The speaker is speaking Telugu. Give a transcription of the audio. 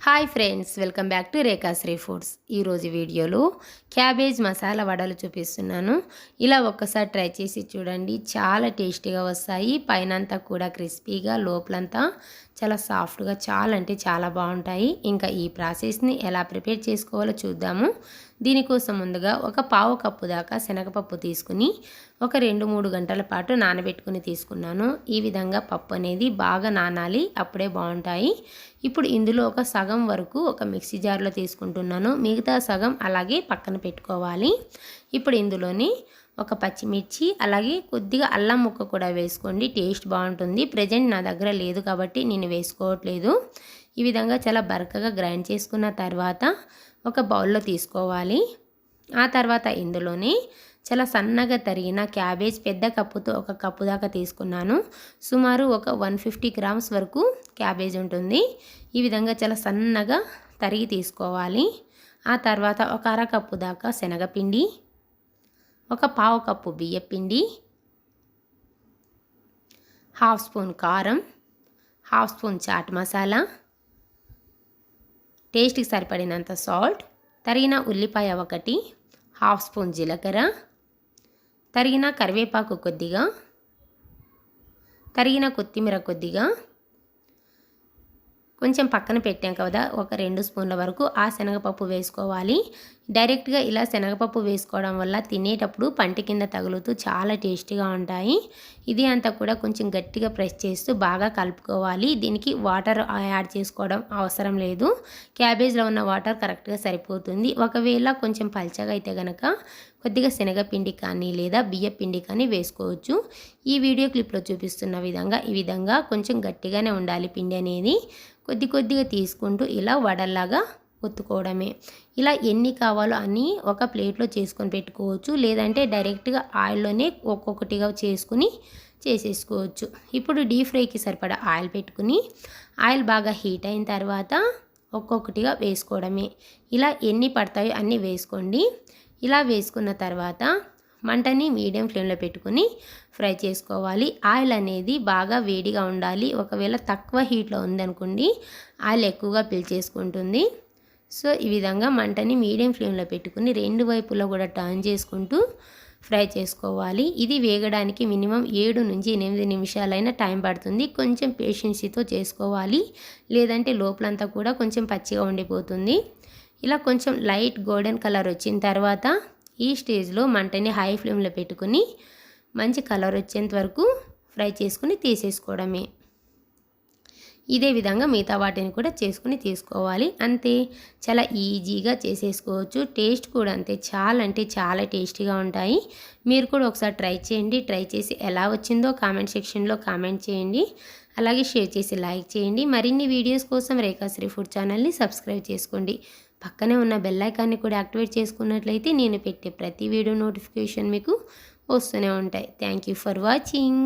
Hi friends, welcome back to Rekhasri foods. ఈరోజు వీడియోలో క్యాబేజ్ మసాలా వడలు చూపిస్తున్నాను. ఇలా ఒక్కసారి ట్రై చేసి చూడండి, చాలా టేస్టీగా వస్తాయి. పైనంతా కూడా క్రిస్పీగా, లోపలంతా చాలా సాఫ్ట్గా, చాలా అంటే చాలా బాగుంటాయి. ఇంకా ఈ ప్రాసెస్ని ఎలా ప్రిపేర్ చేసుకోవాలో చూద్దాము. దీనికోసం ముందుగా ఒక పావు కప్పు దాకా శనగపప్పు తీసుకుని ఒక 2-3 గంటల పాటు నానబెట్టుకుని తీసుకున్నాను. ఈ విధంగా పప్పు అనేది బాగా నానాలి, అప్పుడే బాగుంటాయి. ఇప్పుడు ఇందులో ఒక సగం వరకు ఒక మిక్సీ జార్లో తీసుకుంటున్నాను, మిగతా సగం అలాగే పక్కన పెట్టుకోవాలి. ఇప్పుడు ఇందులోని ఒక పచ్చిమిర్చి, అలాగే కొద్దిగా అల్లం ముక్క కూడా వేసుకోండి, టేస్ట్ బాగుంటుంది. ప్రజెంట్ నా దగ్గర లేదు కాబట్టి నేను వేసుకోవట్లేదు. ఈ విధంగా చాలా బరకగా గ్రైండ్ చేసుకున్న తర్వాత ఒక బౌల్లో తీసుకోవాలి. ఆ తర్వాత ఇందులోనే చాలా సన్నగా తరిగిన క్యాబేజ్, పెద్ద కప్పుతో ఒక కప్పు దాకా తీసుకున్నాను. సుమారు ఒక 150 గ్రామ్స్ వరకు క్యాబేజ్ ఉంటుంది. ఈ విధంగా చాలా సన్నగా తరిగి తీసుకోవాలి. ఆ తర్వాత ఒక అరకప్పు దాకా శనగపిండి, ఒక పావు కప్పు బియ్యపిండి, హాఫ్ స్పూన్ కారం, హాఫ్ స్పూన్ చాట్ మసాలా, టేస్ట్కి సరిపడినంత సాల్ట్, తరిగిన ఉల్లిపాయ ఒకటి, హాఫ్ స్పూన్ జీలకర్ర, తరిగిన కరివేపాకు కొద్దిగా, తరిగిన కొత్తిమీర కొద్దిగా, కొంచెం పక్కన పెట్టాం కదా ఒక 2 స్పూన్ల వరకు ఆ శనగపప్పు వేసుకోవాలి. డైరెక్ట్గా ఇలా శనగపప్పు వేసుకోవడం వల్ల తినేటప్పుడు పంటి కింద తగులుతూ చాలా టేస్టీగా ఉంటాయి. ఇది అంతా కూడా కొంచెం గట్టిగా ప్రెస్ చేస్తూ బాగా కలుపుకోవాలి. దీనికి వాటర్ యాడ్ చేసుకోవడం అవసరం లేదు, క్యాబేజ్లో ఉన్న వాటర్ కరెక్ట్గా సరిపోతుంది. ఒకవేళ కొంచెం పల్చగా అయితే కనుక కొద్దిగా శనగపిండి కానీ లేదా బియ్యపిండి కానీ వేసుకోవచ్చు. ఈ వీడియో క్లిప్లో చూపిస్తున్న విధంగా ఈ విధంగా కొంచెం గట్టిగానే ఉండాలి పిండి అనేది. కొద్దిగా తీసుకుంటూ ఇలా వడల్లాగా ఒత్తుకోవడమే. ఇలా ఎన్ని కావాలో అన్నీ ఒక ప్లేట్లో చేసుకొని పెట్టుకోవచ్చు, లేదంటే డైరెక్ట్గా ఆయిల్లోనే ఒక్కొక్కటిగా చేసేసుకోవచ్చు. ఇప్పుడు డీప్ ఫ్రైకి సరిపడా ఆయిల్ పెట్టుకుని ఆయిల్ బాగా హీట్ అయిన తర్వాత ఒక్కొక్కటిగా వేసుకోవడమే. ఇలా ఎన్ని పడతాయో అన్నీ వేసుకోండి. ఇలా వేసుకున్న తర్వాత మంటని మీడియం ఫ్లేమ్లో పెట్టుకుని ఫ్రై చేసుకోవాలి. ఆయిల్ అనేది బాగా వేడిగా ఉండాలి. ఒకవేళ తక్కువ హీట్లో ఉందనుకోండి ఆయిల్ ఎక్కువగా పీల్చేసుకుంటుంది. సో ఈ విధంగా మంటని మీడియం ఫ్లేమ్లో పెట్టుకుని 2 వైపులా కూడా టర్న్ చేసుకుంటూ ఫ్రై చేసుకోవాలి. ఇది వేగడానికి మినిమం 7 నుంచి 8 నిమిషాలైనా టైం పడుతుంది. కొంచెం పేషెన్సీతో చేసుకోవాలి, లేదంటే లోపలంతా కూడా కొంచెం పచ్చిగా ఉండిపోతుంది. ఇలా కొంచెం లైట్ గోల్డెన్ కలర్ వచ్చిన తర్వాత ఈ స్టేజ్లో మంటని హై ఫ్లేమ్లో పెట్టుకుని మంచి కలర్ వచ్చేంత వరకు ఫ్రై చేసుకుని తీసేసుకోవడమే. ఇదే విధంగా మిగతా వాటిని కూడా చేసుకుని తీసుకోవాలి. అంతే, చాలా ఈజీగా చేసేసుకోవచ్చు. టేస్ట్ కూడా అంతే, చాలా అంటే చాలా టేస్టీగా ఉంటాయి. మీరు కూడా ఒకసారి ట్రై చేయండి. ట్రై చేసి ఎలా వచ్చిందో కామెంట్ సెక్షన్లో కామెంట్ చేయండి. అలాగే షేర్ చేసి లైక్ చేయండి. మరిన్ని వీడియోస్ కోసం రేఖాశ్రీ ఫుడ్ ఛానల్ని సబ్స్క్రైబ్ చేసుకోండి. పక్కనే ఉన్న బెల్ ఐకాన్ని కూడా యాక్టివేట్ చేసుకున్నట్లయితే నేను పెట్టే ప్రతి వీడియో నోటిఫికేషన్ మీకు వస్తూనే ఉంటాయి. Thank you for watching.